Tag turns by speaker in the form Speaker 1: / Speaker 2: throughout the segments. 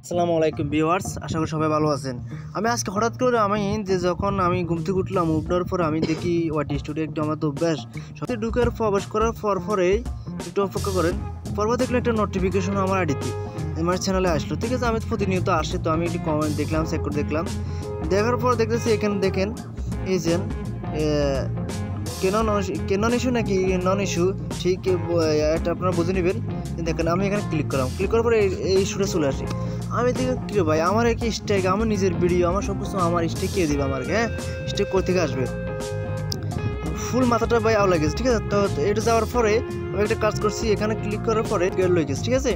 Speaker 1: আসসালামু আলাইকুম ভিউয়ার্স, আশা করি সবাই ভালো আছেন। আমি আজকে হঠাৎ করে যখন আমি ঘুম থেকে উঠলাম, উঠার পর আমি দেখি ওয়াটি স্টুডিও একটু আমার তো অভ্যাস সত্যি ঢুকার প্রবেশ করার পরেই একটু অপেক্ষা করেন, পরপর দেখলে একটা নোটিফিকেশন আমার আইডিতে আমার চ্যানেলে আসলো। ঠিক আছে, আমি প্রতিনিয়ত আসে, তো আমি একটু কমেন্ট দেখলাম, চেক করে দেখলাম, দেখার পর দেখতেছি এখানে দেখেন এই যে কেন ইস্যু নাকি নন ইস্যু, ঠিক এটা আপনারা বুঝে নেবেন। দেখেন আমি এখানে ক্লিক করার পরে এই ইস্যুটা চলে আসে। আমি দেখি কী ভাই, আমার কি স্ট্রাইক, আমার নিজের ভিডিও, আমার সব কিছু আমার স্ট্রাইক কে দিবে আমাকে? হ্যাঁ, স্ট্রাইক কোথা থেকে আসবে? ফুল মাথাটা ভাই আওলা গেছে। ঠিক আছে, তো এটা যাওয়ার পরে আমি একটা কাজ করছি, এখানে ক্লিক করার পরে গেল হয়ে গেছে। ঠিক আছে,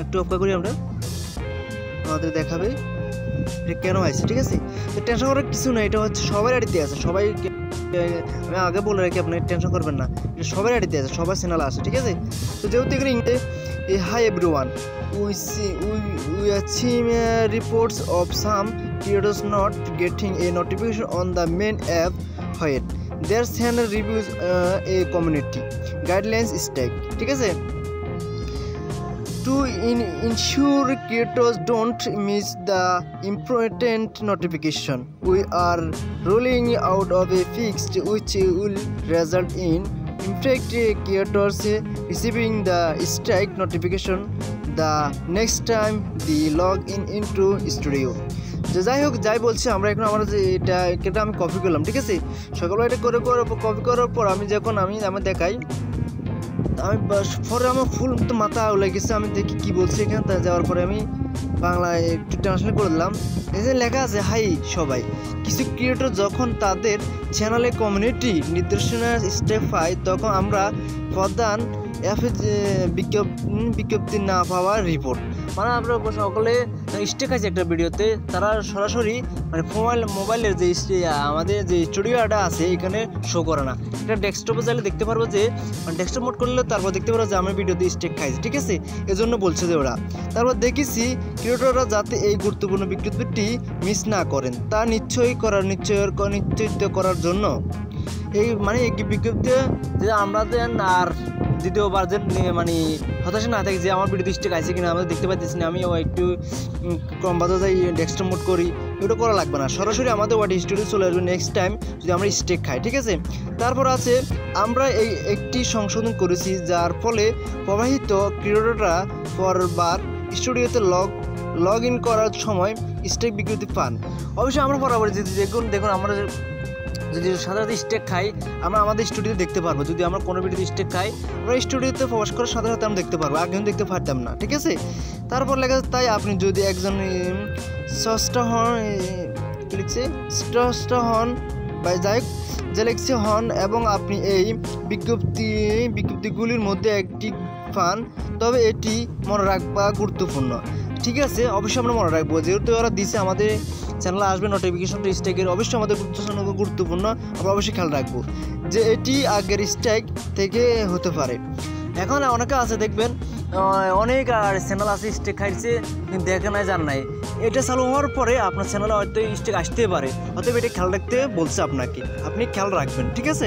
Speaker 1: একটু অপেক্ষা করি, আমরা আমাদের দেখাবে এটা কেন হয়েছে। ঠিক আছে, তো টেনশন করার কিছু না, এটা হচ্ছে সবাই আইডিতে আছে। সবাই, আমি আগে বলে রাখি, আপনি টেনশন করবেন না, এটা সবাই আইডিতে আছে, সবাই চ্যানেলে আসে। ঠিক আছে, তো যেহেতু এখানে hi everyone, we are seeing reports of some creators not getting a notification on the main app when their channel reviews a community guidelines stack. ঠিক আছে, to ensure creators don't miss the important notification, we are rolling out of a fix which will result in impact creators receiving the strike notification the next time they log into studio. যাই হোক, যাই বলছি, আমরা এখন আমরা যে এটা আমি কপি করলাম। ঠিক আছে, সকালবেলা এটা কপি করার পর আমি যখন আমি দেখাই, আমি পরে আমার ফুল তো মাথা লেগেছে। আমি দেখি কি বলছি এখানে, তা যাওয়ার পরে আমি বাংলায় একটু ট্রান্সলেট করে দিলাম। এই যে লেখা আছে, হাই সবাই, কিছু ক্রিয়েটর যখন তাদের চ্যানেলে কমিউনিটি নির্দেশনা স্টেপ পায়, তখন আমরা প্রধান অ্যাপে বিজ্ঞপ্তি না পাওয়ার রিপোর্ট, মানে আমরা সকলে স্টেক আছে একটা ভিডিওতে, তারা সরাসরি মানে মোবাইলের যে আমাদের যে স্টুডিওটা আছে এখানে শো করে না। এটা ডেস্কটপে চাইলে দেখতে পারবো, যে ডেস্কটপ মোড করলে তারপর দেখতে পারবো যে আমার ভিডিওতে স্টেক খাইছে। ঠিক আছে, এজন্য বলছে যে ওরা। তারপর দেখেছি ক্রিয়েটররা যাতে এই গুরুত্বপূর্ণ বিজ্ঞপ্তিটি মিস না করেন তা নিশ্চিত করার জন্য এই বিজ্ঞপ্তি যে আমরা দেন, আর দ্বিতীয়বার যে মানে হতাশা না থাকে যে আমার ভিডিওতে স্টেক আছে কিনা আমরা দেখতে পাচ্ছি না, আমি একটু কম বাজে যাই ডেস্কটপ মোড করি, এগুলো করা লাগবে না, সরাসরি আমাদের ওয়াটি স্টুডিও চলে আসবে নেক্সট টাইম যদি আমরা স্টেক খাই। ঠিক আছে, তারপর আছে আমরা একটি সংশোধন করেছি, যার ফলে প্রবাহিত ক্রিয়েটররা পরবার স্টুডিওতে লগ ইন করার সময় স্টেক বিজ্ঞপ্তি পান। অবশ্যই আমরা বরাবর দেখুন আমরা যদি সাধারণত স্টেক খাই, আমরা আমাদের স্টুডিওতে দেখতে পারবো। যদি আমরা কোনো ভিডিওতে স্টেক খাই, আমরা স্টুডিওতে প্রবেশ করার সাথে সাথে আমরা দেখতে পারবো, আগে কিন্তু দেখতে পারতাম না। ঠিক আছে, তারপর লেখা আছে, তাই আপনি যদি একজন স্রষ্টা হন বা যাই যে লিখছে হন এবং আপনি এই বিজ্ঞপ্তিগুলির মধ্যে একটি পান, তবে এটি মনে রাখবা গুরুত্বপূর্ণ। ঠিক আছে, অবশ্যই আমরা মনে রাখবো, যেহেতু ওরা দিছে আমাদের চ্যানেলে আসবে নোটিফিকেশনটা স্ট্রাইকের, অবশ্যই আমাদের গুরুত্বপূর্ণ, আমরা অবশ্যই খেয়াল রাখবো যে এটি আগের স্ট্রাইক থেকে হতে পারে। এখন অনেকে আছে দেখবেন, অনেক আর চ্যানেল আছে স্ট্রাইক খাইছে কিন্তু দেখে নাই, জান নাই, এটা চালু হওয়ার পরে আপনার চ্যানেলে হয়তো স্ট্রাইক আসতে পারে, অতএব এটা খেয়াল রাখতে বলছে আপনাকে, আপনি খেয়াল রাখবেন। ঠিক আছে,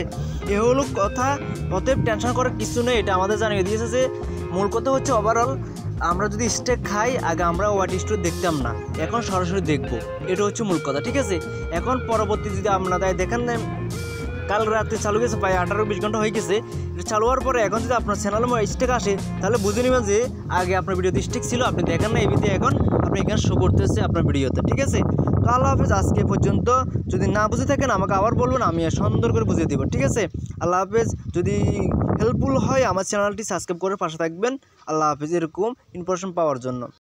Speaker 1: এ হলো কথা, অতএব টেনশন করার কিছু নেই, এটা আমাদের জানিয়ে দিয়েছে। যে মূল কথা হচ্ছে ওভারঅল আমরা যদি স্টেক খাই, আগে আমরা ওয়াটি স্টুডিও দেখতাম না, এখন সরাসরি দেখবো, এটা হচ্ছে মূল কথা। ঠিক আছে, এখন পরবর্তী যদি আপনারা দেখেন কাল রাতে চালু গেছে, প্রায় 18-20 ঘন্টা হয়ে গেছে এটা চালু হওয়ার পরে, এখন যদি আপনার চ্যানেলে স্টেক আসে, তাহলে বুঝে নেবেন যে আগে আপনার ভিডিওতে স্টেক ছিল, আপনি দেখেন না, এবিতে এখন আপনি এখানে শো করতেছে আপনার ভিডিওতে। ঠিক আছে, তো আল্লাহ হাফেজ, আজকে পর্যন্ত। যদি না বুঝে থাকেন আমাকে আবার বলবেন, আমি সুন্দর করে বুঝিয়ে দেবো। ঠিক আছে, আল্লাহ হাফেজ। যদি হেল্পফুল হয় আমার চ্যানেলটি সাবস্ক্রাইব করে পাশে থাকবেন। আল্লাহ হাফেজ, এরকম ইনফরমেশন পাওয়ার জন্য।